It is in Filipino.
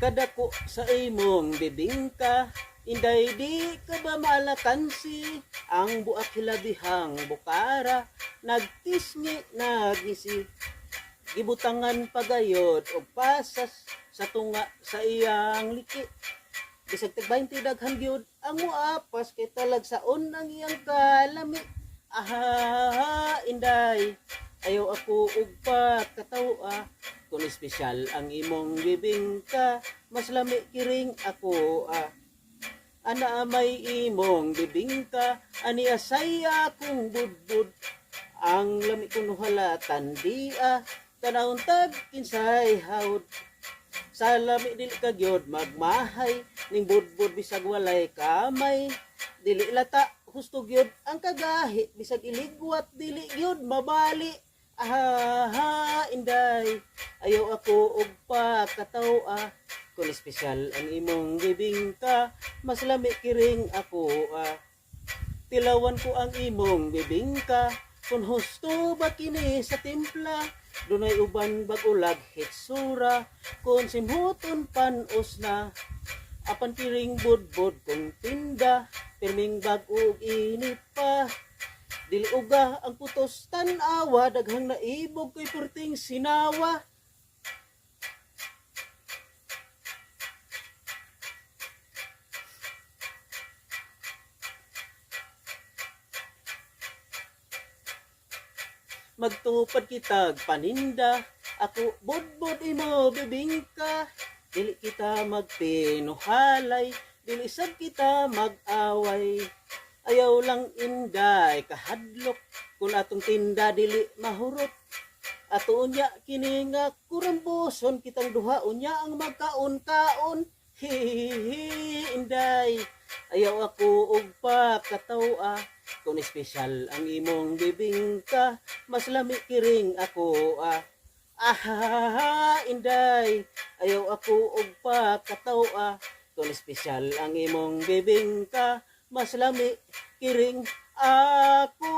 Kadako sa imong bibingka, inday di ka ba malakansi? Ang buak hilabihang bukara, nagtisngi nagisi. Gibutangan pagayod o pasas sa tunga sa iyang liki. Bisag tag 20 daghan gyud ang muapas kay talagsaon ang iyang kalami. Aha, inday, ayaw ako og pagkatawa. Kung espesyal ang imong bibingka, mas lami kiring ako Ana may imong bibingka, ani asaya kung budbud. Ang lami kong halatan dia, tanawon tag kinsay hawd. Sa lami dili kagyod magmahay, ning budbud bisag walay kamay. Dili lata husto gyud ang kagahi, bisag iligwat dili gyud mabali. Aha, inday, ayaw ako og pagkatawa. Kung espesyal ang imong bibingka, mas lami kiring ako Tilawan ko ang imong bibingka, kung husto ba kini sa timpla. Dunay uban bagulag hitsura, kung simhuton panos na. Apan kiring budbud kung tinda, pirming bag-og init pa. Dili uga ang putos tan-awa, daghang naibog ko'y purting sinawa. Magtupad kitag paninda, ako budbud imo bibingka. Dili kita magpinuhalay, dili sad kita mag-away. Ayaw lang inday kahadlok, kung atong tinda dili mahurot. Ato unya kini nga kuramboson, kitang duha unya ang magkaon-kaon. Hihihi inday, ayaw ako og pagkatawa. Kung espesyal ang imong bibingka, mas lami kiring ako Aha, inday, ayaw ako og pagkatawa. Kung espesyal ang imong bibingka, mas lami kiring ako